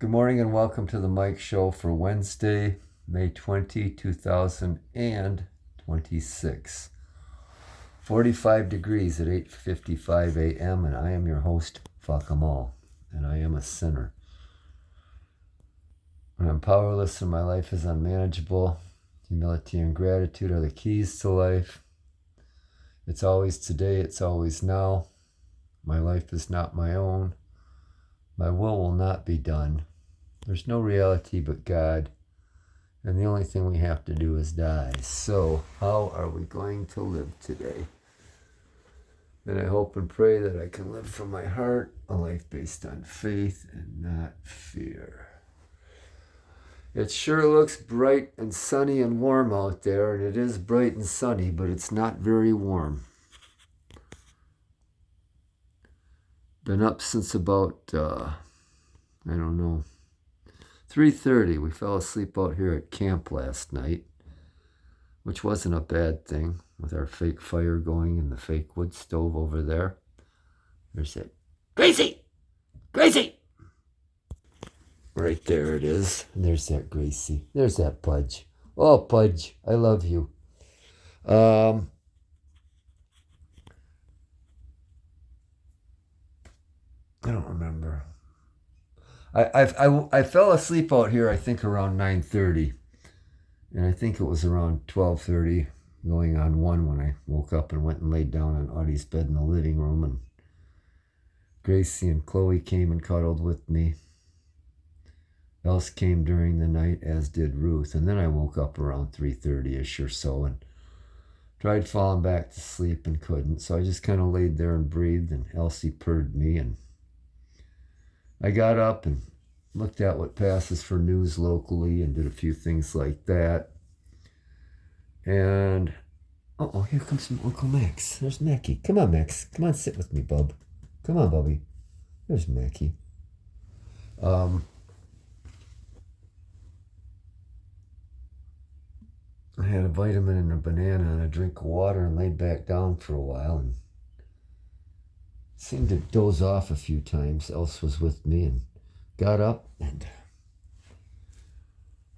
Good morning and welcome to the Mike Show for Wednesday, May 20, 2026. 45 degrees at 8:55 a.m. and I am your host, Fuck 'em all, and I am a sinner. When I'm powerless and my life is unmanageable, humility and gratitude are the keys to life. It's always today, it's always now. My life is not my own. My will not be done. There's no reality but God, and the only thing we have to do is die. So, how are we going to live today? And I hope and pray that I can live from my heart, a life based on faith and not fear. It sure looks bright and sunny and warm out there, and it is bright and sunny, but it's not very warm. Been up since about, 3:30. We fell asleep out here at camp last night, which wasn't a bad thing with our fake fire going in the fake wood stove over there. There's that Gracie! Gracie! Right there it is. And there's that Gracie. There's that Pudge. Oh, Pudge, I love you. I don't remember. I fell asleep out here, I think, around 9:30. And I think it was around 12:30, going on 1 when I woke up and went and laid down on Audie's bed in the living room. And Gracie and Chloe came and cuddled with me. Else came during the night, as did Ruth. And then I woke up around 3:30-ish or so and tried falling back to sleep and couldn't. So I just kind of laid there and breathed, and Elsie purred me. And I got up and looked at what passes for news locally and did a few things like that. And, here comes Uncle Max. There's Mackie. Come on, Max. Come on, sit with me, bub. Come on, Bubby. There's Mackie. I had a vitamin and a banana and a drink of water and laid back down for a while and seemed to doze off a few times. Else was with me and got up, and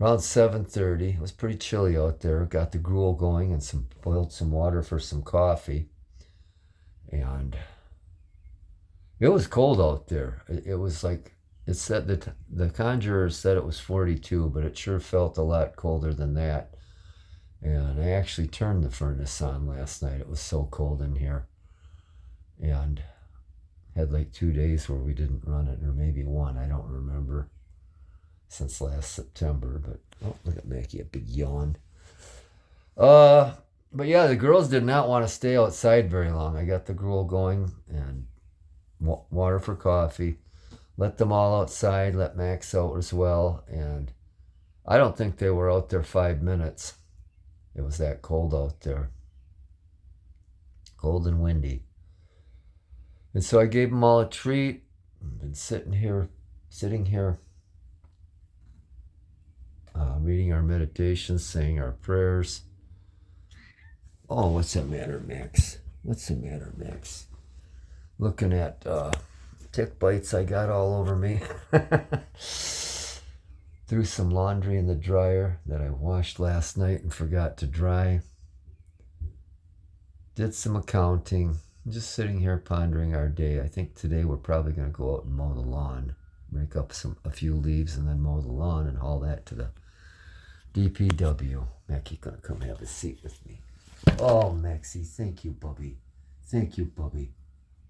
around 7:30, it was pretty chilly out there. Got the gruel going and boiled some water for some coffee. And it was cold out there. It was like, it said that the conjurer said it was 42, but it sure felt a lot colder than that. And I actually turned the furnace on last night. It was so cold in here. And had like 2 days where we didn't run it, or maybe one, I don't remember, since last September. But look at Mackie, a big yawn. But yeah, the girls did not want to stay outside very long. I got the gruel going and water for coffee, let them all outside, let Max out as well, and I don't think they were out there 5 minutes. It was that cold out there, cold and windy. And so I gave them all a treat. I've been sitting here, reading our meditations, saying our prayers. Oh, what's the matter, Max? What's the matter, Max? Looking at tick bites I got all over me. Threw some laundry in the dryer that I washed last night and forgot to dry. Did some accounting. Just sitting here pondering our day. I think today we're probably going to go out and mow the lawn, rake up a few leaves, and then mow the lawn and haul that to the DPW. Mackie's going to come have a seat with me. Oh, Maxie, thank you, Bubby. Thank you, Bubby.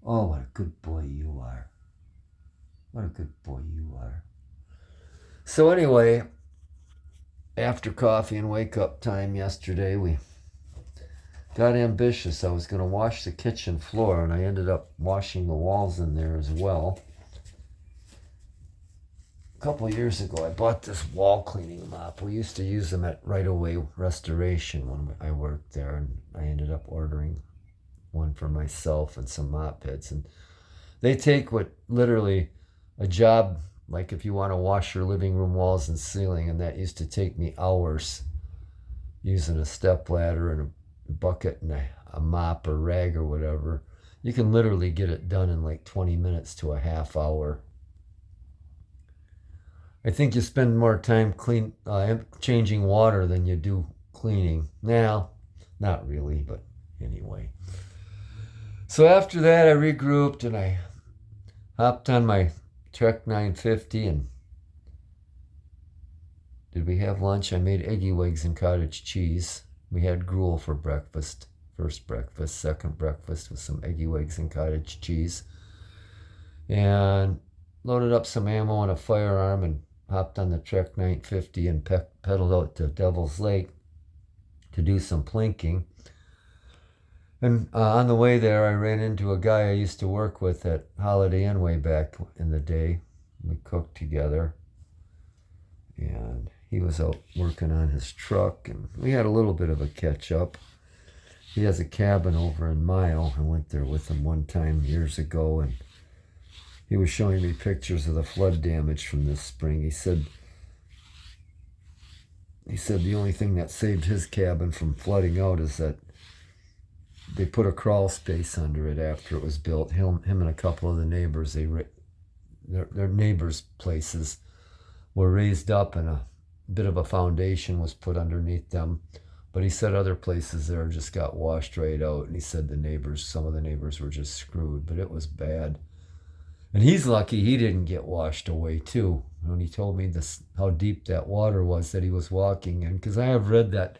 Oh, what a good boy you are. What a good boy you are. So anyway, after coffee and wake-up time yesterday, we got ambitious. I was going to wash the kitchen floor, and I ended up washing the walls in there as well. A couple years ago, I bought this wall cleaning mop. We used to use them at Right Away Restoration when I worked there, and I ended up ordering one for myself and some mop heads. And they take what literally a job, like if you want to wash your living room walls and ceiling, and that used to take me hours using a stepladder and a bucket and a mop or rag or whatever. You can literally get it done in like 20 minutes to a half hour. I think you spend more time changing water than you do cleaning. Now, not really, but anyway. So after that, I regrouped and I hopped on my Trek 950 and did we have lunch? I made eggy wigs and cottage cheese. We had gruel for breakfast. First breakfast, second breakfast with some eggy wigs and cottage cheese. And loaded up some ammo and a firearm and hopped on the Trek 950 and pedaled out to Devil's Lake to do some plinking. And on the way there, I ran into a guy I used to work with at Holiday Inn way back in the day. We cooked together. And he was out working on his truck, and we had a little bit of a catch-up. He has a cabin over in Mile. I went there with him one time years ago, and he was showing me pictures of the flood damage from this spring. He said the only thing that saved his cabin from flooding out is that they put a crawl space under it after it was built. Him and a couple of the neighbors, their neighbors' places were raised up and a bit of a foundation was put underneath them. But he said other places there just got washed right out. And he said some of the neighbors were just screwed, but it was bad. And he's lucky he didn't get washed away too. When he told me how deep that water was that he was walking in, because I have read that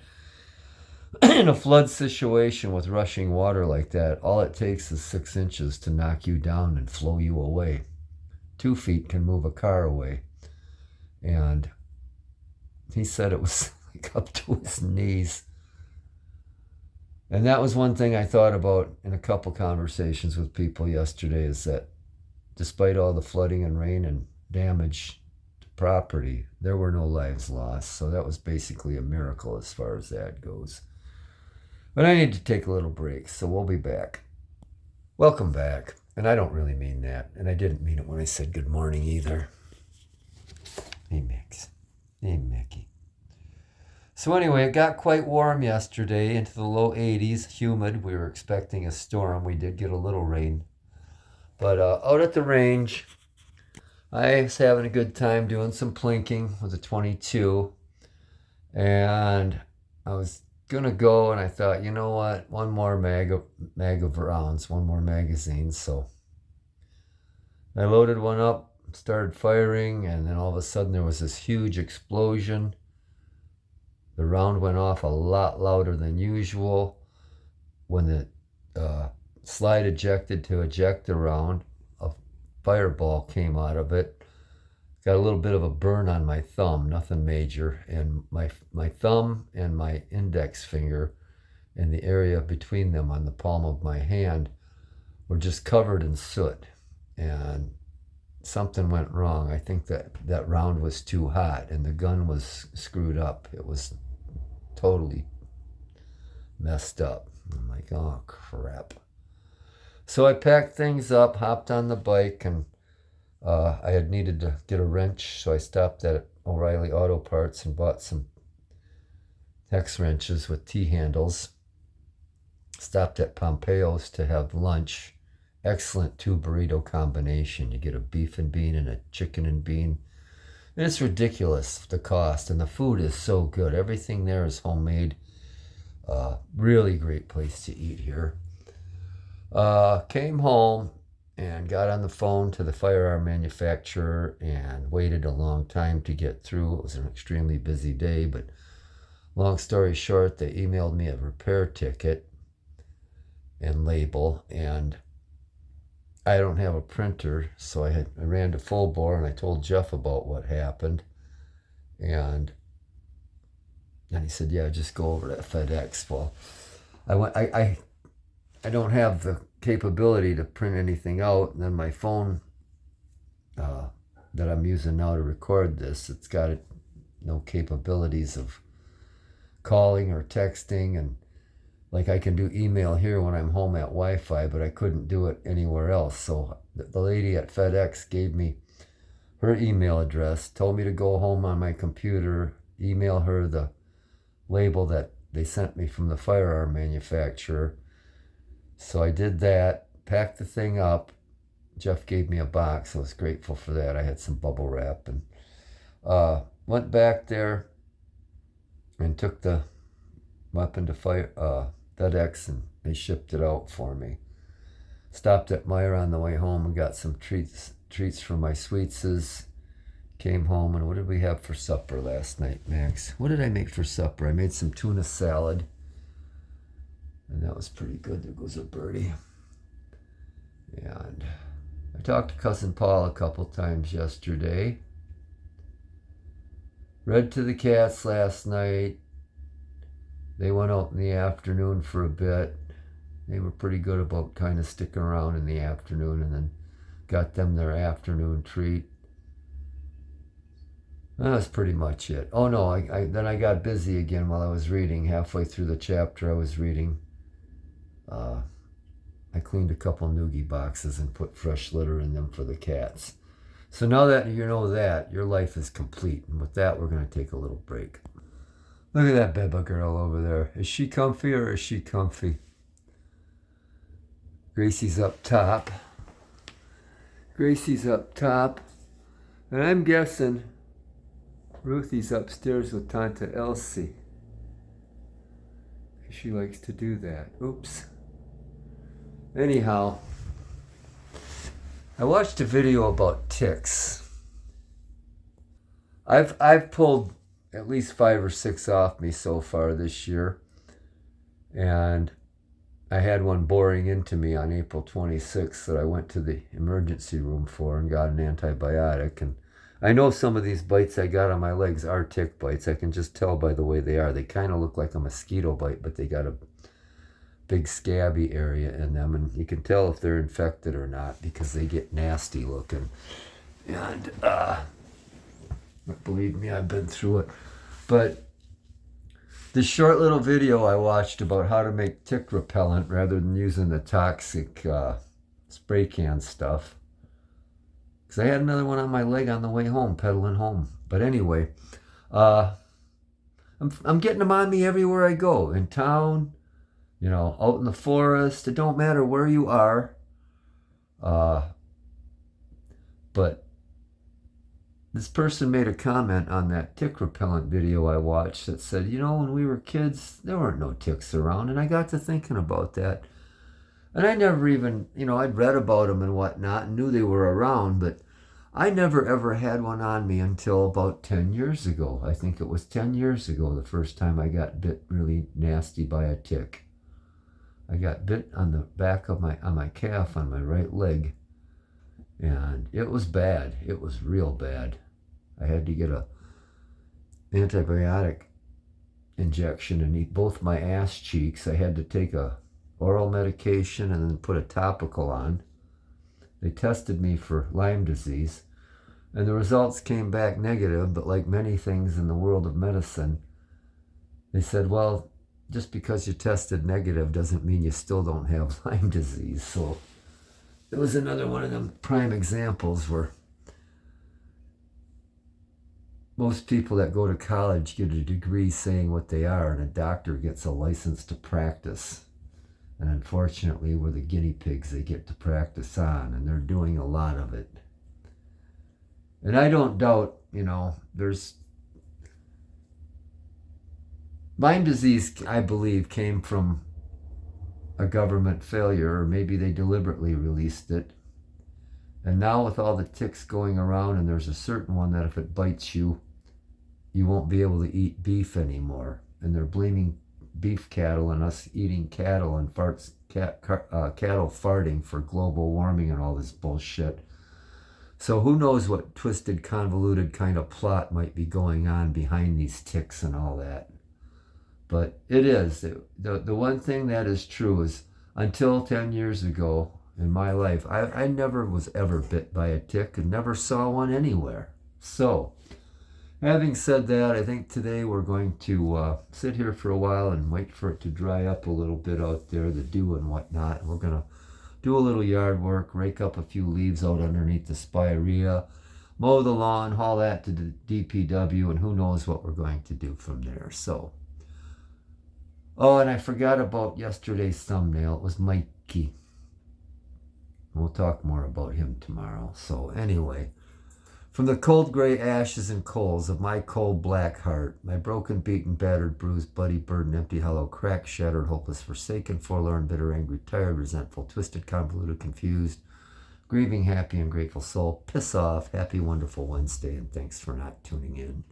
in a flood situation with rushing water like that, all it takes is 6 inches to knock you down and flow you away. 2 feet can move a car away. And he said it was like up to his knees. And that was one thing I thought about in a couple conversations with people yesterday, is that despite all the flooding and rain and damage to property, there were no lives lost. So that was basically a miracle as far as that goes. But I need to take a little break, so we'll be back. Welcome back. And I don't really mean that. And I didn't mean it when I said good morning either. Hey, Mix. Hey, Mickey. So anyway, it got quite warm yesterday, into the low 80s, humid. We were expecting a storm. We did get a little rain. But out at the range, I was having a good time doing some plinking with a 22. And I was going to go, and I thought, you know what? One more mag of rounds, one more magazine. So I loaded one up, started firing, and then all of a sudden there was this huge explosion. The round went off a lot louder than usual. When the slide ejected to eject the round, a fireball came out of it. Got a little bit of a burn on my thumb, nothing major, and my thumb and my index finger and the area between them on the palm of my hand were just covered in soot. And something went wrong. I think that round was too hot and the gun was screwed up. It was totally messed up. I'm like, oh crap. So I packed things up, hopped on the bike, and I had needed to get a wrench, so I stopped at O'Reilly Auto Parts and bought some hex wrenches with T-handles. Stopped at Pompeo's to have lunch. Excellent 2 burrito combination. You get a beef and bean and a chicken and bean. And it's ridiculous, the cost, and the food is so good. Everything there is homemade. Really great place to eat here. Came home and got on the phone to the firearm manufacturer and waited a long time to get through. It was an extremely busy day, but long story short, they emailed me a repair ticket and label, and I don't have a printer, so I ran to Full Bore and I told Jeff about what happened, and he said, yeah, just go over to FedEx. Well, I don't have the capability to print anything out, and then my phone that I'm using now to record this, it's got no capabilities of calling or texting, and like I can do email here when I'm home at Wi-Fi, but I couldn't do it anywhere else. So the lady at FedEx gave me her email address, told me to go home on my computer, email her the label that they sent me from the firearm manufacturer. So I did that, packed the thing up. Jeff gave me a box. I was grateful for that. I had some bubble wrap and Went back there and took the weapon to fire FedEx, and they shipped it out for me. Stopped at Meijer on the way home and got some treats for my sweetses. Came home, and what did we have for supper last night, Max? What did I make for supper? I made some tuna salad, and that was pretty good. There goes a birdie. And I talked to Cousin Paul a couple times yesterday. Read to the cats last night. They went out in the afternoon for a bit. They were pretty good about kind of sticking around in the afternoon, and then got them their afternoon treat. That's pretty much it. Oh no, then I got busy again while I was reading. Halfway through the chapter I was reading, I cleaned a couple Noogie boxes and put fresh litter in them for the cats. So now that you know that, your life is complete. And with that, we're going to take a little break. Look at that Beba girl over there. Is she comfy or is she comfy? Gracie's up top. Gracie's up top. And I'm guessing Ruthie's upstairs with Tanta Elsie. She likes to do that. Oops. Anyhow, I watched a video about ticks. I've pulled at least 5 or 6 off me so far this year. And I had one boring into me on April 26th that I went to the emergency room for and got an antibiotic. And I know some of these bites I got on my legs are tick bites. I can just tell by the way they are. They kind of look like a mosquito bite, but they got a big scabby area in them, and you can tell if they're infected or not because they get nasty looking. And believe me, I've been through it. But this short little video I watched about how to make tick repellent rather than using the toxic spray can stuff, because I had another one on my leg on the way home, pedaling home. But anyway, I'm getting them on me everywhere I go, in town, out in the forest. It don't matter where you are. But this person made a comment on that tick repellent video I watched that said, when we were kids, there weren't no ticks around. And I got to thinking about that. And I never even, I'd read about them and whatnot and knew they were around, but I never ever had one on me until about 10 years ago. I think it was 10 years ago the first time I got bit really nasty by a tick. I got bit on the back of on my calf on my right leg, and it was bad. It was real bad. I had to get a antibiotic injection in both my ass cheeks. I had to take a oral medication and then put a topical on. They tested me for Lyme disease, and the results came back negative, but like many things in the world of medicine, they said, well, just because you tested negative doesn't mean you still don't have Lyme disease. So it was another one of them prime examples where most people that go to college get a degree saying what they are, and a doctor gets a license to practice. And unfortunately, we're the guinea pigs they get to practice on, and they're doing a lot of it. And I don't doubt, there's Lyme disease, I believe, came from a government failure, or maybe they deliberately released it. And now with all the ticks going around, and there's a certain one that if it bites you, you won't be able to eat beef anymore. And they're blaming beef cattle and us eating cattle and cattle farting for global warming and all this bullshit. So who knows what twisted, convoluted kind of plot might be going on behind these ticks and all that. But it is. The one thing that is true is until 10 years ago in my life, I never was ever bit by a tick and never saw one anywhere. So, having said that, I think today we're going to sit here for a while and wait for it to dry up a little bit out there, the dew and whatnot. We're going to do a little yard work, rake up a few leaves out underneath the spirea, mow the lawn, haul that to the DPW, and who knows what we're going to do from there. So, oh, and I forgot about yesterday's thumbnail. It was Mikey. We'll talk more about him tomorrow. So anyway, From the cold gray ashes and coals of my cold black heart, my broken, beaten, battered, bruised, bloody, burdened, empty, hollow, cracked, shattered, hopeless, forsaken, forlorn, bitter, angry, tired, resentful, twisted, convoluted, confused, grieving, happy, and grateful soul, piss off. Happy, wonderful Wednesday, and thanks for not tuning in.